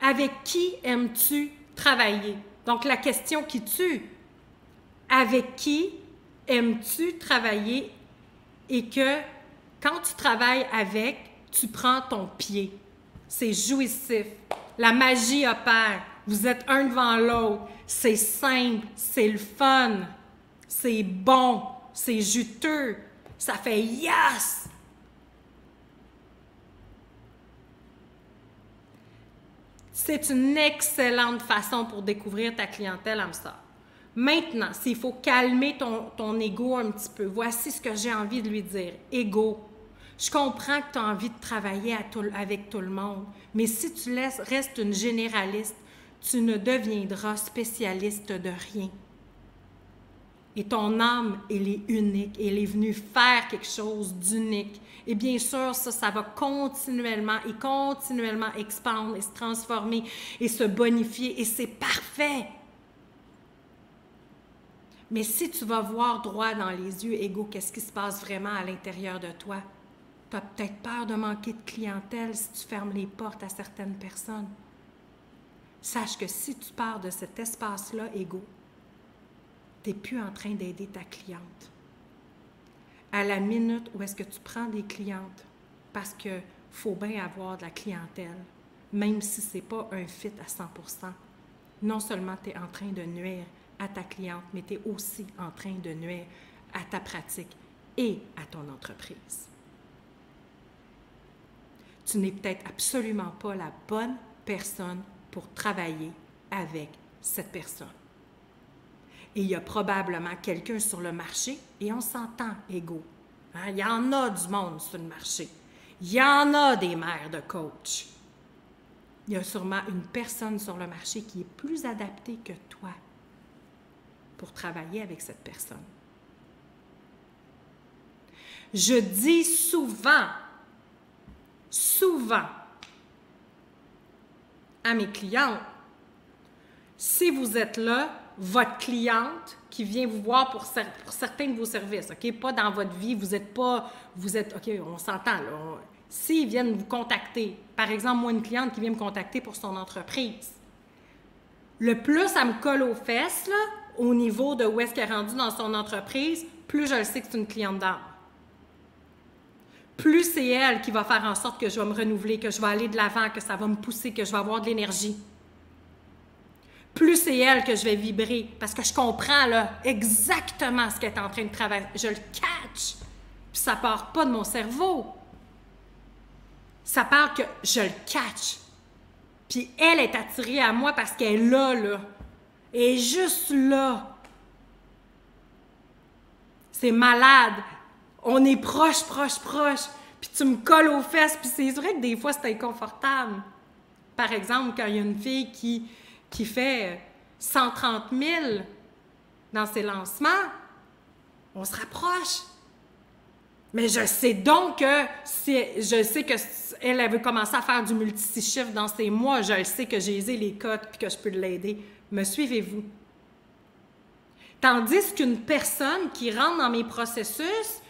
avec qui aimes-tu travailler? Donc, la question qui tue, avec qui aimes-tu travailler et que quand tu travailles avec, tu prends ton pied. C'est jouissif. La magie opère. Vous êtes un devant l'autre. C'est simple, c'est le fun, c'est bon, c'est juteux. Ça fait yes! C'est une excellente façon pour découvrir ta clientèle hamster. Maintenant, s'il faut calmer ton ego un petit peu, voici ce que j'ai envie de lui dire. Ego, je comprends que tu as envie de travailler avec tout le monde, mais si tu restes une généraliste, tu ne deviendras spécialiste de rien. Et ton âme, elle est unique, elle est venue faire quelque chose d'unique. Et bien sûr, ça va continuellement expandre et se transformer et se bonifier, et c'est parfait. Mais si tu vas voir droit dans les yeux, Ego, qu'est-ce qui se passe vraiment à l'intérieur de toi? Tu as peut-être peur de manquer de clientèle si tu fermes les portes à certaines personnes. Sache que si tu pars de cet espace-là, Ego, tu n'es plus en train d'aider ta cliente. À la minute où est-ce que tu prends des clientes, parce qu'il faut bien avoir de la clientèle, même si ce n'est pas un fit à 100%, non seulement tu es en train de nuire à ta cliente, mais tu es aussi en train de nuire à ta pratique et à ton entreprise. Tu n'es peut-être absolument pas la bonne personne pour travailler avec cette personne. Et il y a probablement quelqu'un sur le marché, et on s'entend, Ego. Hein? Il y en a du monde sur le marché. Il y en a des mères de coach. Il y a sûrement une personne sur le marché qui est plus adaptée que toi pour travailler avec cette personne. Je dis souvent à mes clientes, si vous êtes là, votre cliente qui vient vous voir pour certains de vos services, OK? Pas dans votre vie, vous êtes, OK, on s'entend, là. S'ils viennent vous contacter, par exemple, moi, une cliente qui vient me contacter pour son entreprise, le plus elle me colle aux fesses, là, au niveau de où est-ce qu'elle est rendue dans son entreprise, plus je le sais que c'est une cliente d'âme. Plus c'est elle qui va faire en sorte que je vais me renouveler, que je vais aller de l'avant, que ça va me pousser, que je vais avoir de l'énergie. Plus c'est elle que je vais vibrer, parce que je comprends là, exactement ce qu'elle est en train de travailler. Je le catch, puis ça part pas de mon cerveau. Ça part que je le catch. Puis elle est attirée à moi parce qu'elle est là. Elle est juste là. C'est malade. On est proche. Puis tu me colles aux fesses, puis c'est vrai que des fois, c'est inconfortable. Par exemple, quand il y a une fille qui fait 130 000 dans ses lancements, on se rapproche. Mais je sais donc que je sais qu'elle veut commencer à faire du multi-chiffre dans ses mois. Je sais que j'ai les cotes puis que je peux l'aider. Me suivez-vous? Tandis qu'une personne qui rentre dans mes processus,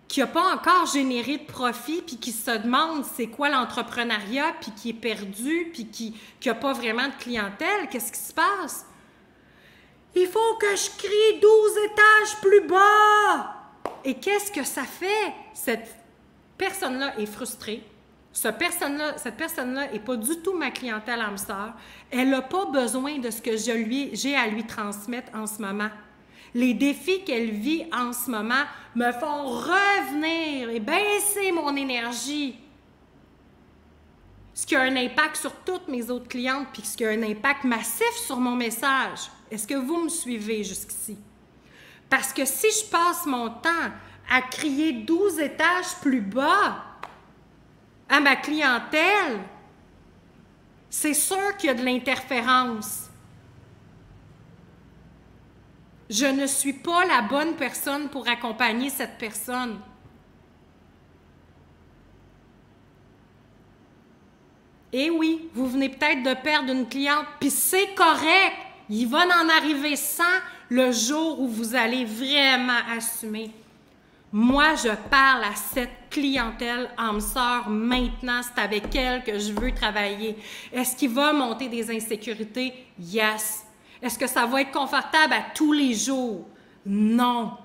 qui n'a pas encore généré de profit, puis qui se demande c'est quoi l'entrepreneuriat, puis qui est perdu, puis qui n'a pas vraiment de clientèle, qu'est-ce qui se passe? Il faut que je crie 12 étages plus bas! Et qu'est-ce que ça fait? Cette personne-là est frustrée. Cette personne-là n'est pas du tout ma clientèle hamster. Elle n'a pas besoin de ce que j'ai à lui transmettre en ce moment. Les défis qu'elle vit en ce moment me font revenir et baisser mon énergie. Ce qui a un impact sur toutes mes autres clientes, puis ce qui a un impact massif sur mon message. Est-ce que vous me suivez jusqu'ici? Parce que si je passe mon temps à crier 12 étages plus bas à ma clientèle, c'est sûr qu'il y a de l'interférence. Je ne suis pas la bonne personne pour accompagner cette personne. Et oui, vous venez peut-être de perdre une cliente, puis c'est correct. Il va en arriver 100 le jour où vous allez vraiment assumer. Moi, je parle à cette clientèle âme sœur maintenant. C'est avec elle que je veux travailler. Est-ce qu'il va monter des insécurités? Yes. Est-ce que ça va être confortable à tous les jours? Non.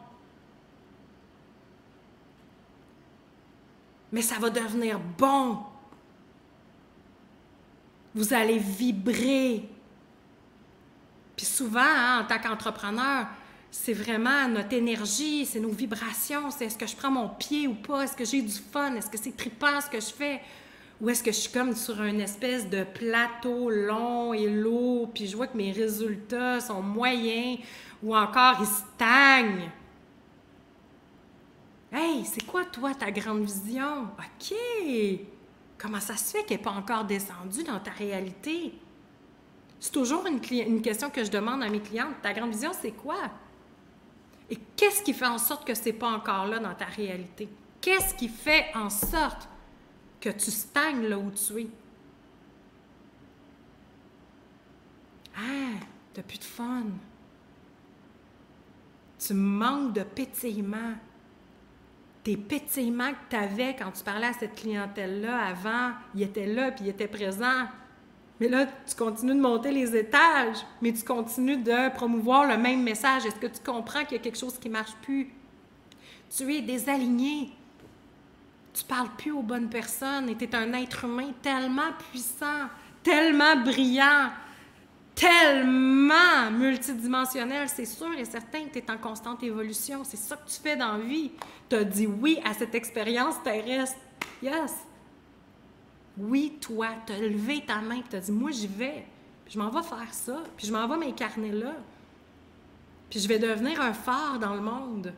Mais ça va devenir bon. Vous allez vibrer. Puis souvent, hein, en tant qu'entrepreneur, c'est vraiment notre énergie, c'est nos vibrations, c'est est-ce que je prends mon pied ou pas, est-ce que j'ai du fun, est-ce que c'est trippant ce que je fais, ou est-ce que je suis comme sur une espèce de plateau long et lourd, puis je vois que mes résultats sont moyens, ou encore ils stagnent. Hey, c'est quoi toi ta grande vision? OK! Comment ça se fait qu'elle n'est pas encore descendue dans ta réalité? C'est toujours une question que je demande à mes clientes. Ta grande vision, c'est quoi? Et qu'est-ce qui fait en sorte que ce n'est pas encore là dans ta réalité? Qu'est-ce qui fait en sorte que tu stagnes là où tu es? Ah, tu n'as plus de fun. Tu manques de pétillement. Tes pétillements que tu avais quand tu parlais à cette clientèle-là avant, ils étaient là puis ils étaient présents. Mais là, tu continues de monter les étages, mais tu continues de promouvoir le même message. Est-ce que tu comprends qu'il y a quelque chose qui ne marche plus? Tu es désaligné. Tu ne parles plus aux bonnes personnes et tu es un être humain tellement puissant, tellement brillant, tellement multidimensionnel. C'est sûr et certain que tu es en constante évolution. C'est ça que tu fais dans la vie. Tu as dit oui à cette expérience terrestre. Yes! Oui, toi, tu as levé ta main et tu as dit, moi, j'y vais. Puis je m'en vais faire ça. Puis je m'en vais m'incarner là. Puis je vais devenir un phare dans le monde.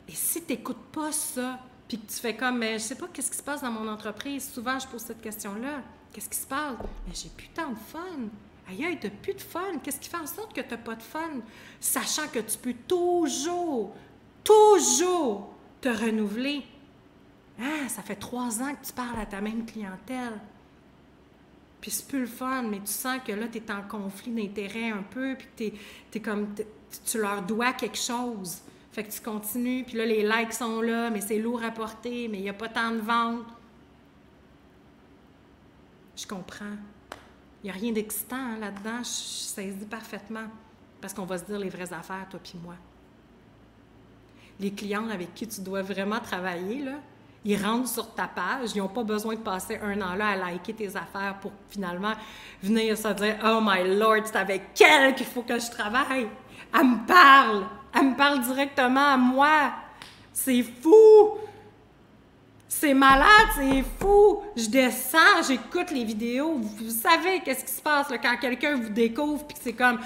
Et si tu n'écoutes pas ça, puis que tu fais comme, mais je sais pas qu'est-ce qui se passe dans mon entreprise, souvent je pose cette question-là. Qu'est-ce qui se passe? Mais j'ai plus tant de fun. Aïe, tu n'as plus de fun. Qu'est-ce qui fait en sorte que tu n'as pas de fun? Sachant que tu peux toujours te renouveler. Ah, ça fait 3 ans que tu parles à ta même clientèle. Puis c'est plus le fun, mais tu sens que là, tu es en conflit d'intérêts un peu, puis que tu leur dois quelque chose. Fait que tu continues, puis là, les likes sont là, mais c'est lourd à porter, mais il n'y a pas tant de ventes. Je comprends. Il n'y a rien d'excitant hein, là-dedans, je saisis parfaitement. Parce qu'on va se dire les vraies affaires, toi puis moi. Les clients avec qui tu dois vraiment travailler, là, ils rentrent sur ta page, ils n'ont pas besoin de passer 1 an là à liker tes affaires pour finalement venir se dire « Oh my Lord, c'est avec elle qu'il faut que je travaille! » Elle me parle directement à moi. C'est fou! C'est malade, c'est fou! Je descends, j'écoute les vidéos. Vous savez qu'est-ce qui se passe là, quand quelqu'un vous découvre puis que c'est comme...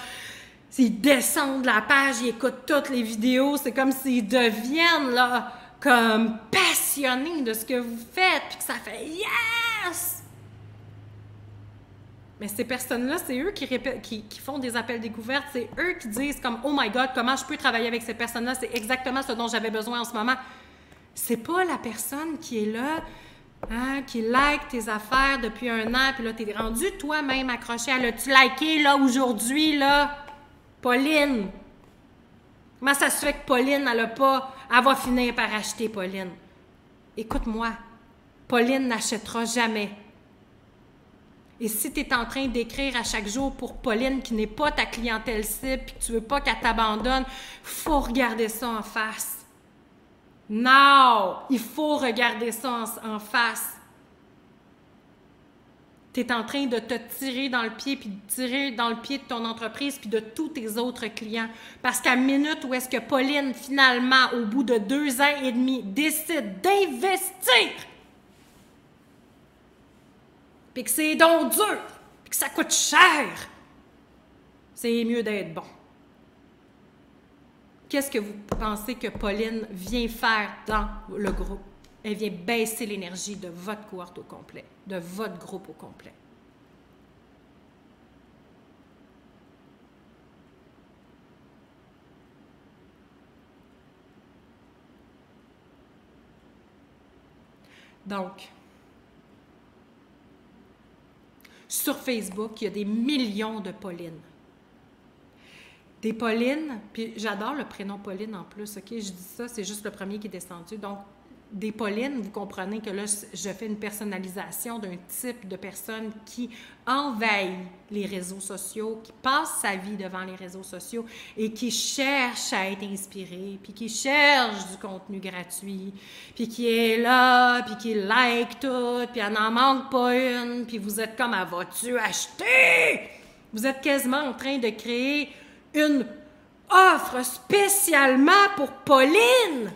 Ils descendent de la page, ils écoutent toutes les vidéos. C'est comme s'ils deviennent là... comme passionnés de ce que vous faites, puis que ça fait « Yes! » Mais ces personnes-là, c'est eux qui font des appels découvertes, c'est eux qui disent comme « Oh my God, comment je peux travailler avec ces personnes-là? C'est exactement ce dont j'avais besoin en ce moment. » C'est pas la personne qui est là, hein, qui like tes affaires depuis 1 an, puis là, t'es rendu toi-même accroché à « L'as-tu liké, là, aujourd'hui, là? Pauline! » Comment ça se fait que Pauline, elle va finir par acheter Pauline? Écoute-moi, Pauline n'achètera jamais. Et si tu es en train d'écrire à chaque jour pour Pauline qui n'est pas ta clientèle cible et que tu ne veux pas qu'elle t'abandonne, il faut regarder ça en face. Non! Il faut regarder ça en face. Tu es en train de te tirer dans le pied, puis de tirer dans le pied de ton entreprise, puis de tous tes autres clients. Parce qu'à minute où est-ce que Pauline, finalement, au bout de 2 ans et demi, décide d'investir, puis que c'est donc dur, puis que ça coûte cher, c'est mieux d'être bon. Qu'est-ce que vous pensez que Pauline vient faire dans le groupe? Elle vient baisser l'énergie de votre cohorte au complet, de votre groupe au complet. Donc, sur Facebook, il y a des millions de Paulines. Des Paulines, puis j'adore le prénom Pauline en plus, OK? Je dis ça, c'est juste le premier qui est descendu. Donc, des Paulines, vous comprenez que là, je fais une personnalisation d'un type de personne qui envahit les réseaux sociaux, qui passe sa vie devant les réseaux sociaux et qui cherche à être inspiré, puis qui cherche du contenu gratuit, puis qui est là, puis qui like tout, puis elle n'en manque pas une, puis vous êtes comme « Ah, vas-tu acheter? » Vous êtes quasiment en train de créer une offre spécialement pour Pauline.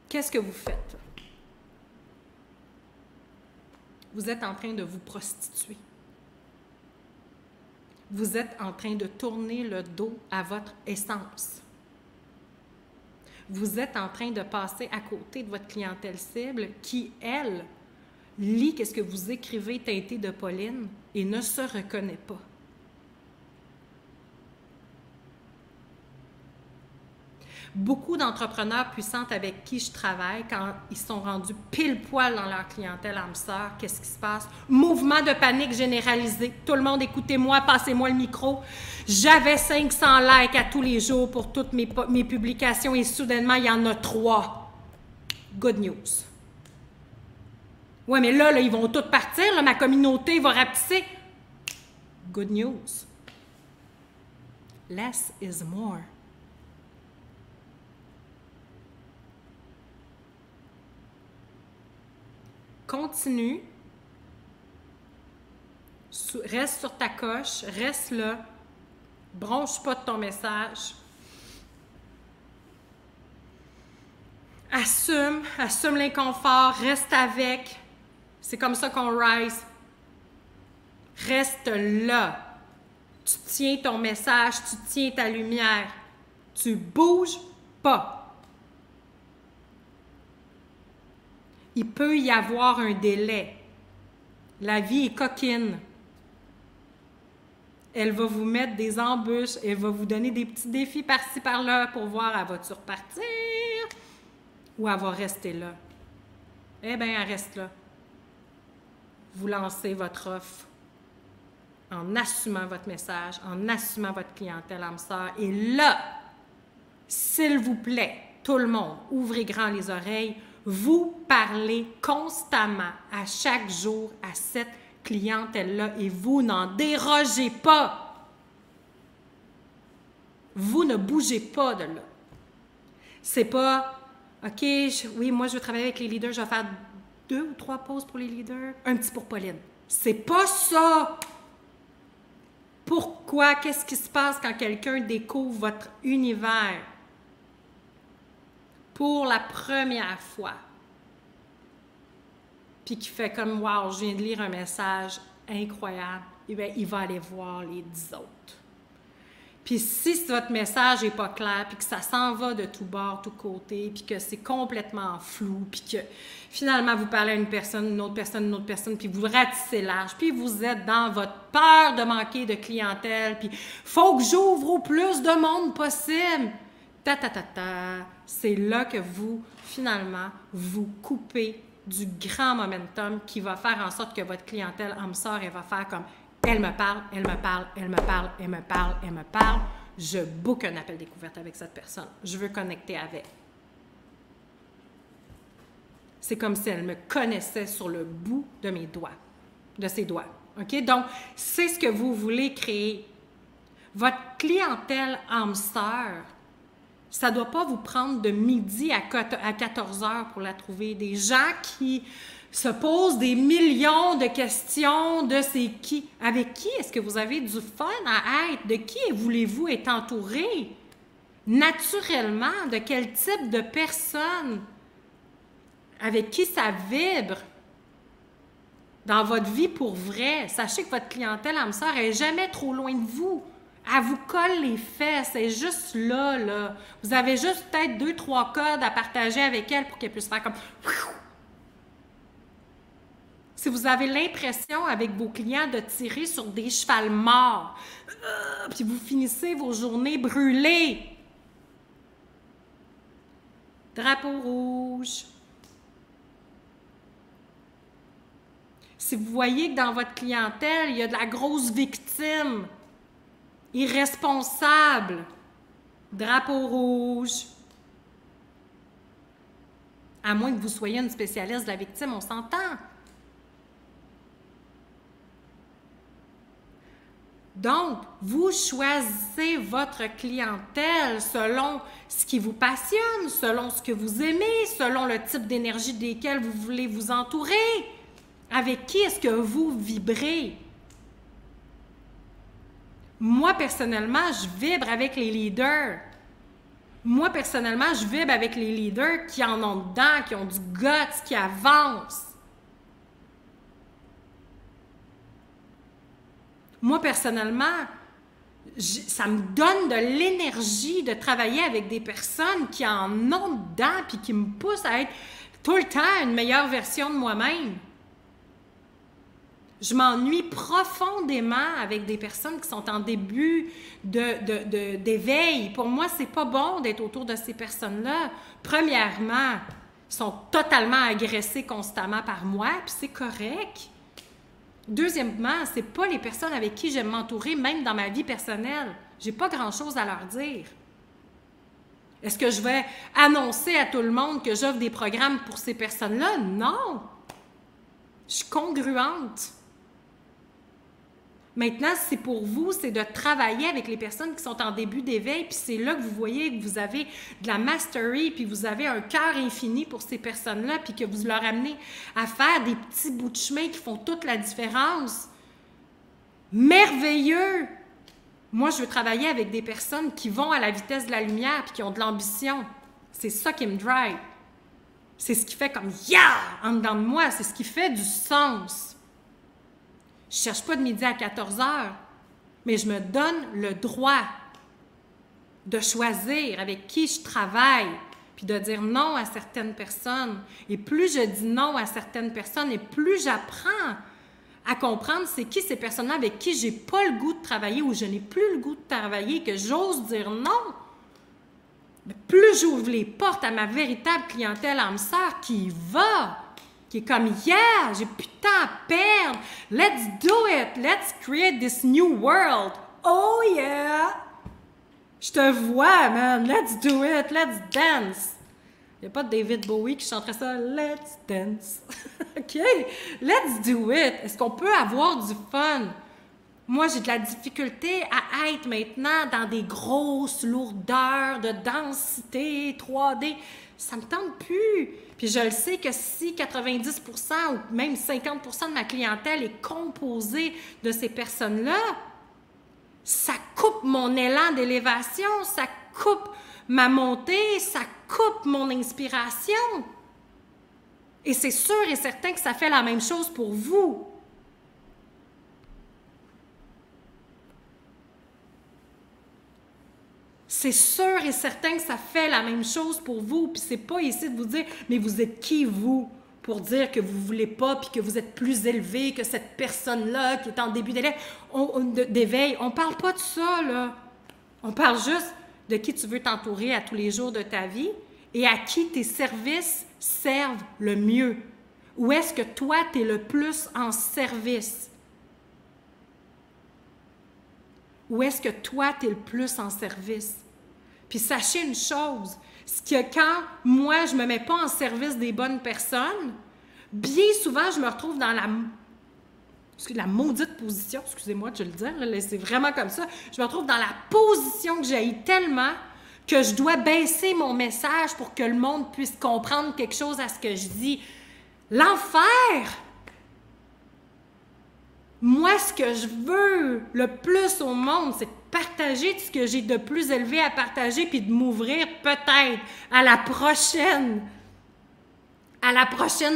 Qu'est-ce que vous faites? Vous êtes en train de vous prostituer. Vous êtes en train de tourner le dos à votre essence. Vous êtes en train de passer à côté de votre clientèle cible qui, elle, lit ce que vous écrivez teinté de Pauline et ne se reconnaît pas. Beaucoup d'entrepreneurs puissants avec qui je travaille, quand ils sont rendus pile poil dans leur clientèle âme sœur, qu'est-ce qui se passe? Mouvement de panique généralisé. Tout le monde, écoutez-moi, passez-moi le micro. J'avais 500 likes à tous les jours pour toutes mes publications et soudainement, il y en a 3. Good news. Ouais, mais là, ils vont tous partir, là, ma communauté va rapetisser. Good news. Less is more. Continue, reste sur ta coche, reste là, bronche pas de ton message, assume l'inconfort, reste avec, c'est comme ça qu'on rise, reste là, tu tiens ton message, tu tiens ta lumière, tu bouges pas. Il peut y avoir un délai. La vie est coquine. Elle va vous mettre des embûches, elle va vous donner des petits défis par-ci, par-là pour voir, elle va-tu repartir ou elle va rester là? Eh bien, elle reste là. Vous lancez votre offre en assumant votre message, en assumant votre clientèle âme sœur. Et là, s'il vous plaît, tout le monde, ouvrez grand les oreilles. Vous parlez constamment à chaque jour à cette clientèle-là et vous n'en dérogez pas. Vous ne bougez pas de là. C'est pas, OK, oui, moi je veux travailler avec les leaders, je vais faire 2 ou 3 pauses pour les leaders, un petit pour Pauline. C'est pas ça. Pourquoi? Qu'est-ce qui se passe quand quelqu'un découvre votre univers? Pour la première fois, puis qui fait comme « Wow, je viens de lire un message incroyable », eh bien, il va aller voir les 10 autres. Puis si votre message n'est pas clair, puis que ça s'en va de tous bords, tous côtés, puis que c'est complètement flou, puis que finalement vous parlez à une personne, une autre personne, une autre personne, puis vous ratissez large, puis vous êtes dans votre peur de manquer de clientèle, puis « faut que j'ouvre au plus de monde possible ». C'est là que vous, finalement, vous coupez du grand momentum qui va faire en sorte que votre clientèle âme sœur, elle va faire comme « elle me parle, elle me parle, elle me parle, elle me parle, elle me parle, je book un appel découverte avec cette personne, je veux connecter avec ». C'est comme si elle me connaissait sur le bout de mes doigts, de ses doigts. OK? Donc, c'est ce que vous voulez créer. Votre clientèle âme sœur, ça ne doit pas vous prendre de midi à 14 heures pour la trouver. Des gens qui se posent des millions de questions de c'est qui. Avec qui est-ce que vous avez du fun à être? De qui voulez-vous être entouré? Naturellement, de quel type de personne? Avec qui ça vibre? Dans votre vie pour vrai, sachez que votre clientèle âme sœur n'est jamais trop loin de vous. Elle vous colle les fesses, elle est juste là, là. Vous avez juste peut-être 2-3 codes à partager avec elle pour qu'elle puisse faire comme... Si vous avez l'impression avec vos clients de tirer sur des chevals morts, puis vous finissez vos journées brûlées. Drapeau rouge. Si vous voyez que dans votre clientèle, il y a de la grosse victime, irresponsable, drapeau rouge. À moins que vous soyez une spécialiste de la victime, on s'entend. Donc, vous choisissez votre clientèle selon ce qui vous passionne, selon ce que vous aimez, selon le type d'énergie desquelles vous voulez vous entourer. Avec qui est-ce que vous vibrez? Moi, personnellement, je vibre avec les leaders. Moi, personnellement, je vibre avec les leaders qui en ont dedans, qui ont du guts, qui avancent. Moi, personnellement, ça me donne de l'énergie de travailler avec des personnes qui en ont dedans puis qui me poussent à être tout le temps une meilleure version de moi-même. Je m'ennuie profondément avec des personnes qui sont en début d'éveil. Pour moi, c'est pas bon d'être autour de ces personnes-là. Premièrement, ils sont totalement agressés constamment par moi, puis c'est correct. Deuxièmement, c'est pas les personnes avec qui j'aime m'entourer, même dans ma vie personnelle. J'ai pas grand-chose à leur dire. Est-ce que je vais annoncer à tout le monde que j'offre des programmes pour ces personnes-là? Non! Je suis congruente. Maintenant, c'est pour vous, c'est de travailler avec les personnes qui sont en début d'éveil, puis c'est là que vous voyez que vous avez de la mastery, puis vous avez un cœur infini pour ces personnes-là, puis que vous leur amenez à faire des petits bouts de chemin qui font toute la différence. Merveilleux! Moi, je veux travailler avec des personnes qui vont à la vitesse de la lumière, puis qui ont de l'ambition. C'est ça qui me drive. C'est ce qui fait comme « yeah » en dedans de moi, c'est ce qui fait du sens. Je ne cherche pas de midi à 14 heures, mais je me donne le droit de choisir avec qui je travaille, puis de dire non à certaines personnes. Et plus je dis non à certaines personnes, et plus j'apprends à comprendre c'est qui ces personnes-là avec qui je n'ai pas le goût de travailler ou je n'ai plus le goût de travailler, que j'ose dire non, plus j'ouvre les portes à ma véritable clientèle âme sœur qui y va, qui est comme « Yeah, j'ai plus de temps à perdre. Let's do it. Let's create this new world. Oh yeah! Je te vois, man. Let's do it. Let's dance. » Il n'y a pas de David Bowie qui chanterait ça « Let's dance. » OK? Let's do it. Est-ce qu'on peut avoir du fun? Moi, j'ai de la difficulté à être maintenant dans des grosses lourdeurs de densité 3D. Ça me tente plus. Puis je le sais que si 90% ou même 50% de ma clientèle est composée de ces personnes-là, ça coupe mon élan d'élévation, ça coupe ma montée, ça coupe mon inspiration. Et c'est sûr et certain que ça fait la même chose pour vous. C'est sûr et certain que ça fait la même chose pour vous. Puis c'est pas ici de vous dire, mais vous êtes qui, vous, pour dire que vous voulez pas, puis que vous êtes plus élevé que cette personne-là qui est en début d'éveil. On parle pas de ça, là. On parle juste de qui tu veux t'entourer à tous les jours de ta vie et à qui tes services servent le mieux. Où est-ce que toi, tu es le plus en service? Où est-ce que toi, tu es le plus en service? Puis sachez une chose, c'est que quand moi, je ne me mets pas en service des bonnes personnes, bien souvent, je me retrouve dans la maudite position, excusez-moi de le dire, là, c'est vraiment comme ça, je me retrouve dans la position que j'haïs tellement que je dois baisser mon message pour que le monde puisse comprendre quelque chose à ce que je dis. L'enfer! Moi, ce que je veux le plus au monde, c'est de partager ce que j'ai de plus élevé à partager puis de m'ouvrir peut-être à la prochaine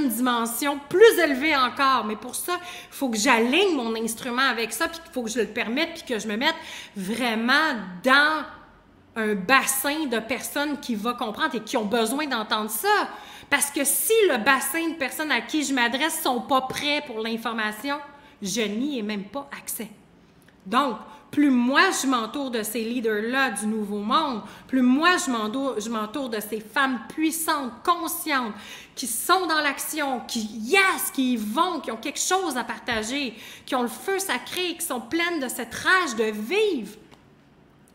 dimension, plus élevée encore. Mais pour ça, il faut que j'aligne mon instrument avec ça, puis il faut que je le permette, puis que je me mette vraiment dans un bassin de personnes qui vont comprendre et qui ont besoin d'entendre ça. Parce que si le bassin de personnes à qui je m'adresse ne sont pas prêts pour l'information, je n'y ai même pas accès. Donc, plus moi je m'entoure de ces leaders-là du nouveau monde, plus moi je m'entoure de ces femmes puissantes, conscientes, qui sont dans l'action, qui y vont, qui ont quelque chose à partager, qui ont le feu sacré, qui sont pleines de cette rage de vivre,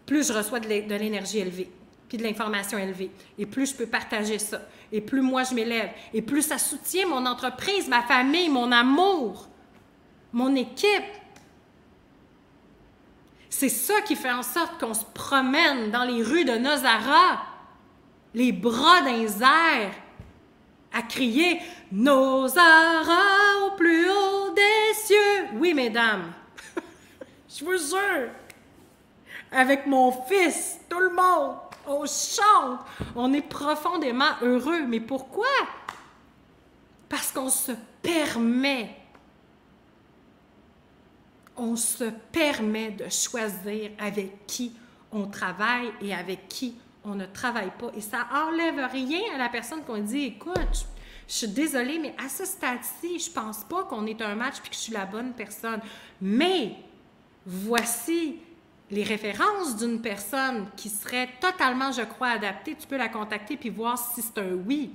plus je reçois de l'énergie élevée, puis de l'information élevée, et plus je peux partager ça, et plus moi je m'élève, et plus ça soutient mon entreprise, ma famille, mon amour, mon équipe. C'est ça qui fait en sorte qu'on se promène dans les rues de Nosara, les bras dans les airs, à crier « Nosara au plus haut des cieux ». Oui, mesdames, je vous jure, avec mon fils, tout le monde, on chante, on est profondément heureux. Mais pourquoi? Parce qu'on se permet. On se permet de choisir avec qui on travaille et avec qui on ne travaille pas. Et ça n'enlève rien à la personne qu'on dit « Écoute, je suis désolée, mais à ce stade-ci, je ne pense pas qu'on est un match et que je suis la bonne personne. Mais voici les références d'une personne qui serait totalement, je crois, adaptée. Tu peux la contacter puis voir si c'est un oui. »